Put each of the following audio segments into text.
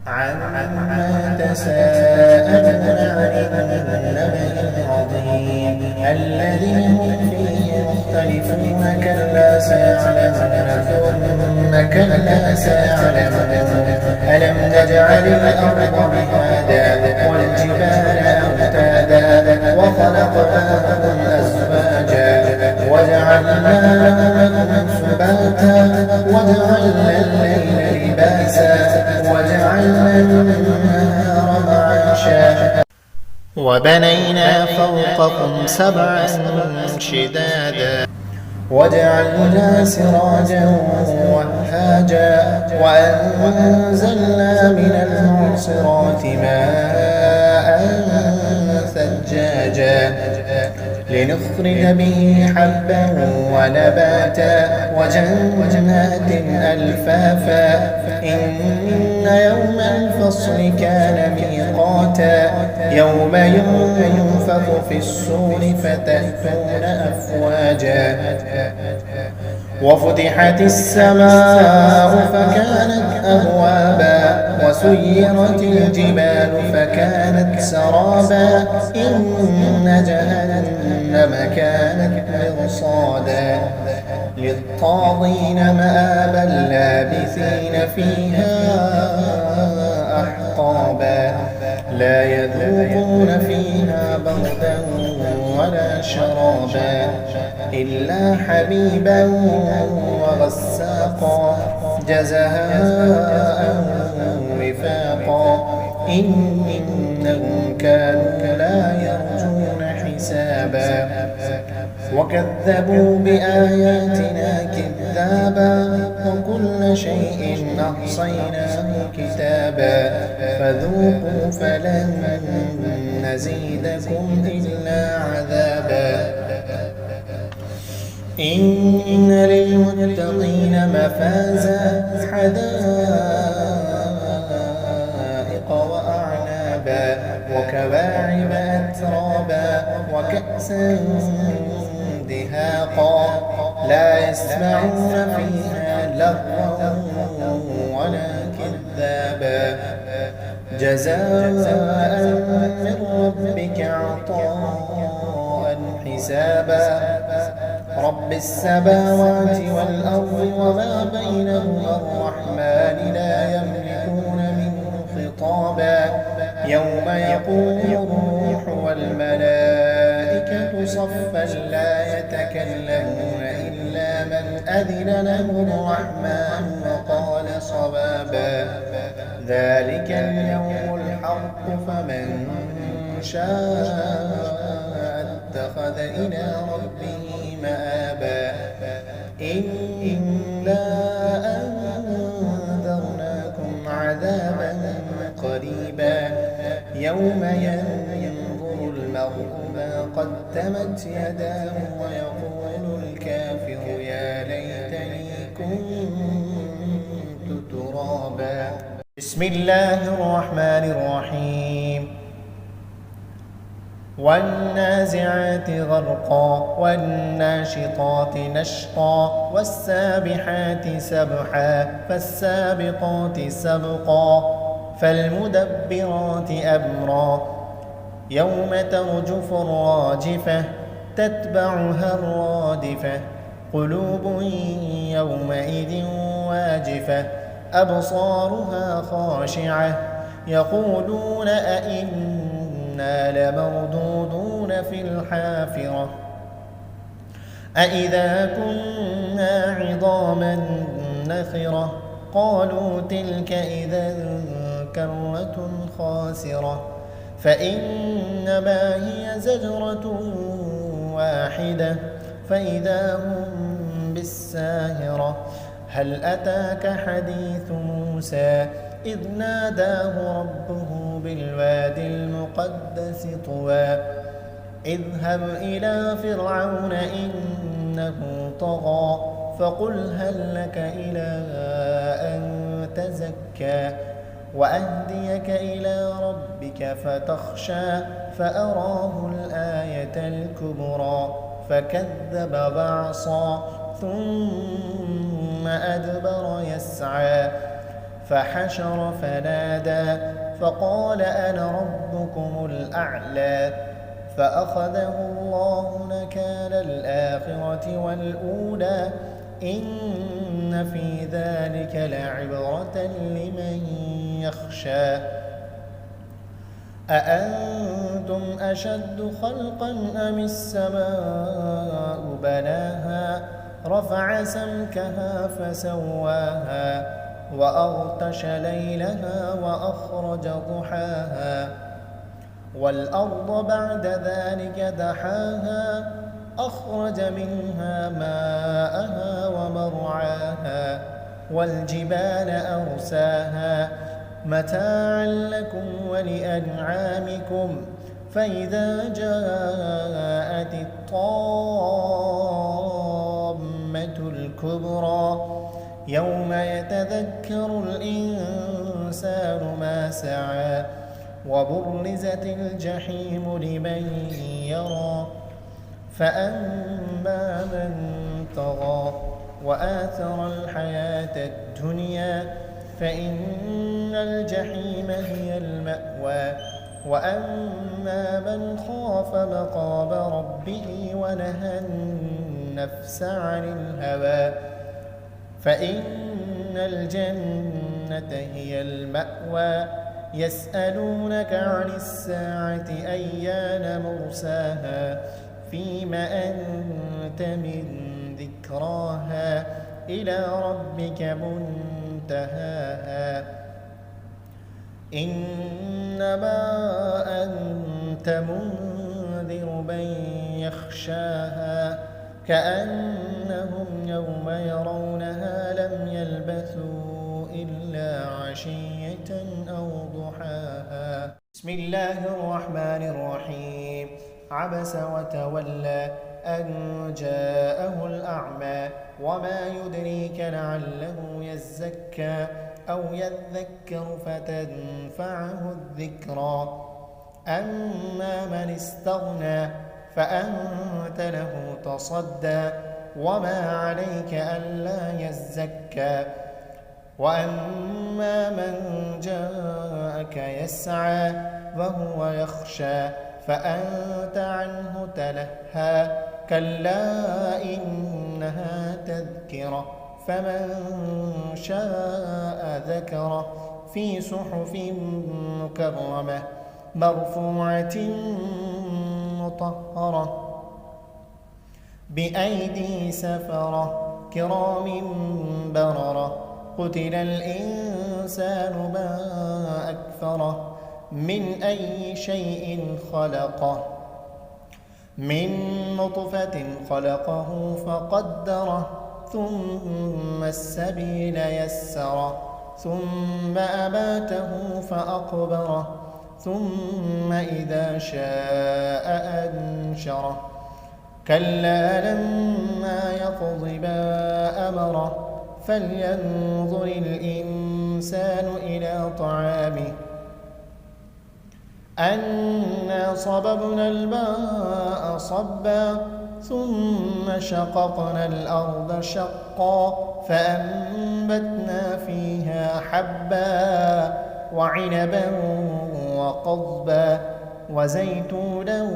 عما تساءلون عن النبأ العظيم الذي هم فيه مختلفون كلا سيعلمون ثم كلا سيعلمون ألم نجعل الأرض مهادا والجبال أوتادا وخلقناكم أزواجا وجعلنا نومكم سباتا وجعلنا الليل لباسا وجعلنا النهار معاشا وبنينا فوقكم سبعا شدادا وجعلنا سراجا وهاجا وأنزلنا من المعصرات ماء ثجاجا لنخرج به حبا ونباتا وجنات ألفافا إن يوم الفصل كان ميقاتا يوم ينفخ في الصور فتأتون أفواجا وفتحت السماء فكانت أبوابا وسيرت الجبال فكانت سرابا إن جهنم كانت مرصادا للطاغين مآبا لابثين فيها أحقابا لا يذوقون فيها بردا ولا شرابا إلا حبيبا وغساقا جزاء وفاقا إنهم كانوا لا يرجون حسابا وكذبوا بآياتنا كذابا وكل شيء أحصيناه كتابا فذوقوا فلن نزيدكم إلا عذابا إن للمتقين مفازا حدائق وأعنابا وكواعب أترابا وكأسا دهاقا لا يسمعون فيها لغوا ولا كذابا جزاء من ربك عطاء حسابا رب السماوات والأرض وما بينهما الرحمن لا يملكون منه خطابا يوم يقوم الروح والملائكة صفا لا يتكلمون إلا من أذن له الرحمن وقال صوابا ذلك اليوم الحق فمن شاء اتخذ إلى ربه مآبا إنا أنذرناكم عذابا قريبا يوم ينظر المرء ما قدمت يداه ويقول الكافر يا ليتني كنت ترابا بسم الله الرحمن الرحيم والنازعات غرقا والناشطات نشطا والسابحات سبحا فالسابقات سبقا فالمدبرات أمرا يوم ترجف الراجفة تتبعها الرادفة قلوب يومئذ واجفة أبصارها خاشعة يقولون أئنا لمردودون في الحافرة أئذا كنا عظاما نخرة قالوا تلك إذا كرة خاسرة فإنما هي زجرة واحدة فإذا هم بالساهرة هل أتاك حديث موسى إذ ناداه ربه بالوادي المقدس طوى اذهب إلى فرعون إنه طغى فقل هل لك إلى أن تزكى وأهديك إلى ربك فتخشى فأراه الآية الكبرى فكذب وعصى ثم أدبر يسعى فحشر فنادى فقال أنا ربكم الأعلى فأخذه الله نكال الآخرة والأولى إن في ذلك لعبرة لمن يخشى أأنتم أشد خلقا أم السماء بناها رفع سمكها فسواها وأغطش ليلها وأخرج ضحاها والأرض بعد ذلك دحاها أخرج منها ماءها ومرعاها والجبال أرساها متاعا لكم ولأنعامكم فإذا جاءت الطامة الكبرى يوم يتذكر الإنسان ما سعى وبرزت الجحيم لمن يرى فأما من طغى وآثر الحياة الدنيا فإن الجحيم هي المأوى وأما من خاف مقام ربه ونهى النفس عن الهوى فإن الجنة هي المأوى يسألونك عن الساعة أيان مرساها فيم أنت من ذكراها إلى ربك منتهاها إنما أنت منذر من يخشاها كأنهم يوم يرونها لم يلبثوا إلا عشية أو ضحاها بسم الله الرحمن الرحيم عبس وتولى أن جاءه الأعمى وما يدريك لعله يزكى أو يذكر فتنفعه الذكرى أما من استغنى فأنت له تصدى وما عليك ألا يزكى وأما من جاءك يسعى وهو يخشى فأنت عنه تلهى كلا إنها تذكرة فمن شاء ذكره في صحف مكرمة مرفوعة مطهرة بأيدي سفرة كرام بررة قتل الإنسان ما أكفره من أي شيء خلقه من نطفة خلقه فقدره ثم السبيل يسره ثم أماته فأقبره ثم إذا شاء أنشره كلا لما يقض ما أمره فلينظر الإنسان إلى طعامه أنا صببنا الماء صبا ثم شققنا الأرض شقا فأنبتنا فيها حبا وعنبا وقضبا وزيتونا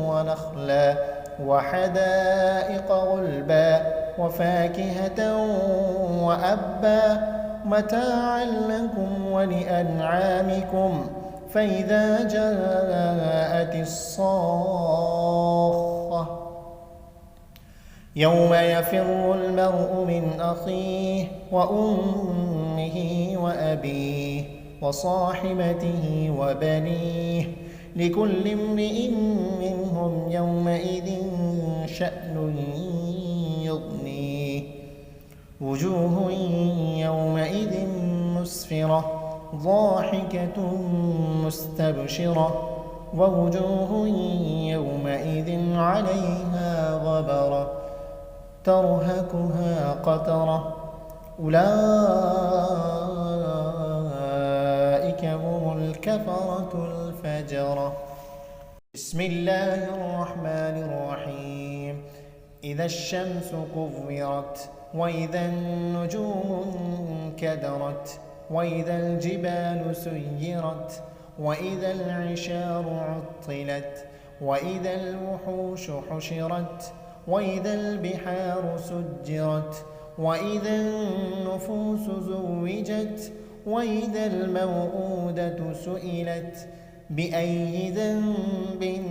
ونخلا وحدائق غلبا وفاكهة وأبا متاعا لكم ولأنعامكم فإذا جاءت الصاخة يوم يفر المرء من أخيه وأمه وأبيه وصاحبته وبنيه لكل امرئ منهم يومئذ شأن يغنيه وجوه يومئذ مسفرة ضاحكة مستبشرة ووجوه يومئذ عليها غبرة ترهقها قترة أولئك هم الكفرة الفجرة بسم الله الرحمن الرحيم إذا الشمس كورت وإذا النجوم انكدرت وإذا الجبال سيرت وإذا العشار عطلت وإذا الوحوش حشرت وإذا البحار سجرت وإذا النفوس زوجت وإذا الموءودة سئلت بأي ذنب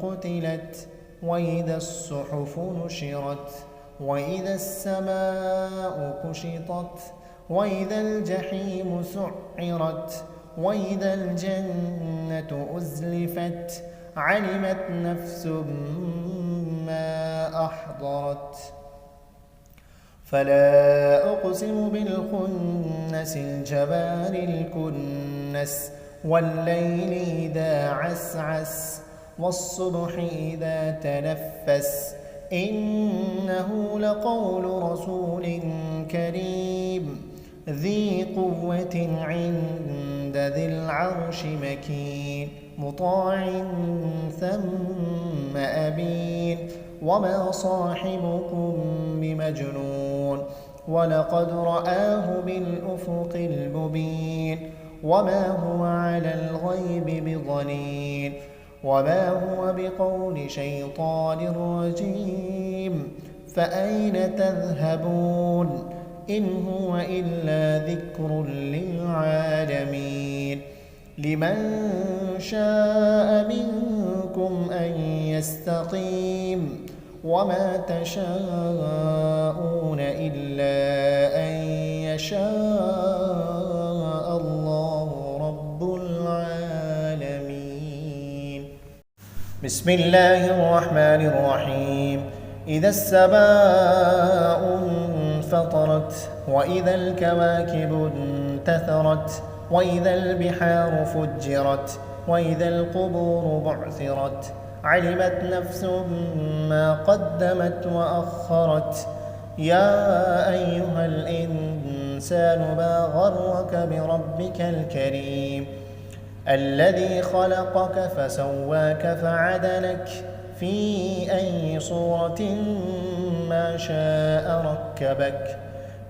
قتلت وإذا الصحف نشرت وإذا السماء كشطت وإذا الجحيم سعرت وإذا الجنة أزلفت علمت نفس ما أحضرت فلا أقسم بالخنس الجوار الكنس والليل إذا عسعس والصبح إذا تنفس إنه لقول رسول كريم ذي قوة عند ذي العرش مكين مطاع ثم أمين وما صاحبكم بمجنون ولقد رآه بالأفق المبين وما هو على الغيب بضنين وما هو بقول شيطان رجيم فأين تذهبون إن هو إلا ذكر للعالمين لمن شاء منكم أن يستقيم وما تشاءون إلا أن يشاء الله رب العالمين. بسم الله الرحمن الرحيم. إذا السماء انفطرت وإذا الكواكب انتثرت وإذا البحار فجرت وإذا القبور بعثرت علمت نفس ما قدمت وأخرت يا أيها الإنسان ما غرك بربك الكريم الذي خلقك فسواك فعدلك في أي صورة ما شاء ركبك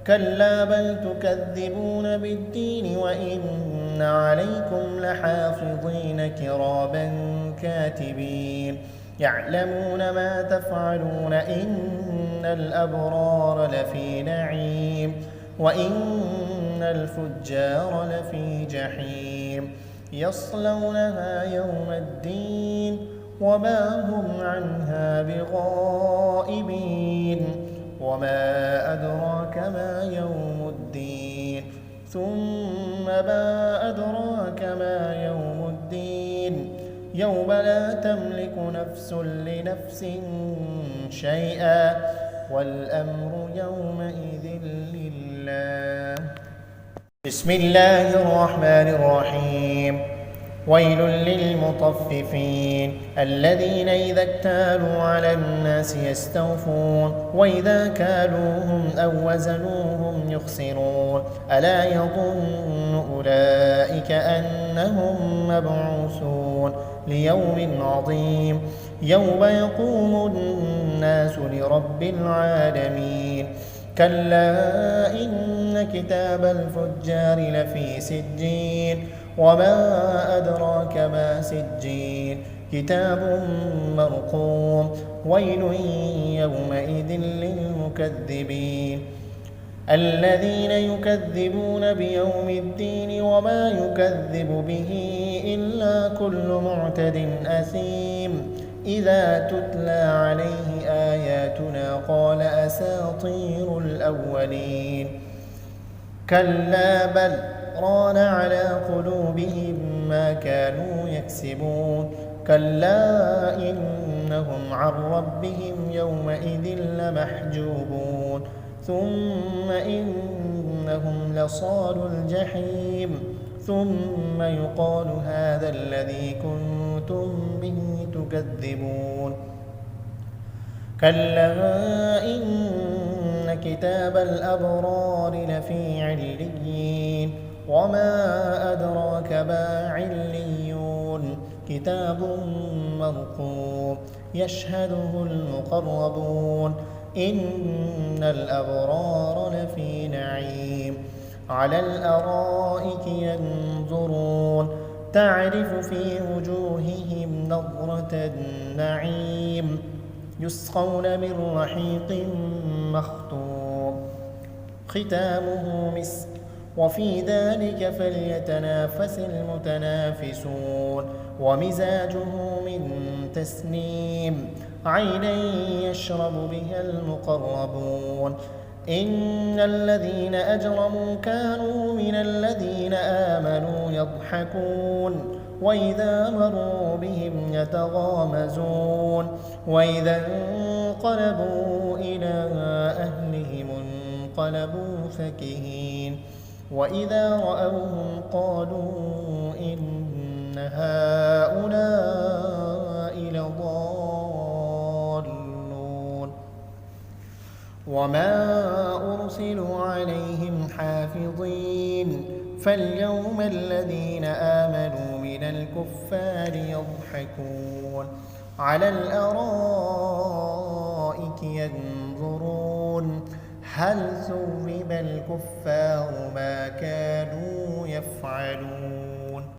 كلا بل تكذبون بالدين وإن عليكم لحافظين كراما كاتبين يعلمون ما تفعلون إن الأبرار لفي نعيم وإن الفجار لفي جحيم يصلونها يوم الدين وما هم عنها بغائبين وما أدراك ما يوم الدين ثم ما أدراك ما يوم الدين يوم لا تملك نفس لنفس شيئا والأمر يومئذ لله. بسم الله الرحمن الرحيم. ويل للمطففين الذين إذا اكتالوا على الناس يستوفون وإذا كالوهم أو وزنوهم يخسرون ألا يظن أولئك أنهم مبعوثون ليوم عظيم يوم يقوم الناس لرب العالمين كلا إن كتاب الفجار لفي سجين وما أدراك ما سجين كتاب مرقوم ويل يومئذ للمكذبين الذين يكذبون بيوم الدين وما يكذب به إلا كل معتد أثيم إذا تتلى عليه آياتنا قال أساطير الأولين كلا بل ران على قلوبهم ما كانوا يكسبون كلا إنهم عن ربهم يومئذ لمحجوبون ثم إنهم لصال الجحيم ثم يقال هذا الذي كنتم به تكذبون كلا إن كتاب الأبرار لفي عليين وما أدراك ما عليون كتاب مرقوم يشهده المقربون إن الأبرار لفي نعيم على الأرائك ينظرون تعرف في وجوههم نضرة النعيم يسقون من رحيق مختوم ختامه مسك وفي ذلك فليتنافس المتنافسون ومزاجه من تسنيم عينا يشرب بها المقربون إن الذين أجرموا كانوا من الذين آمنوا يضحكون وإذا مروا بهم يتغامزون وإذا انقلبوا إلى أهلهم انقلبوا فكهين وإذا رأوهم قالوا إن هؤلاء لضالون وما أرسلوا عليهم حافظين فاليوم الذين آمنوا من الكفار يضحكون على الأرائك ينظرون هل ثوب الكفار ما كانوا يفعلون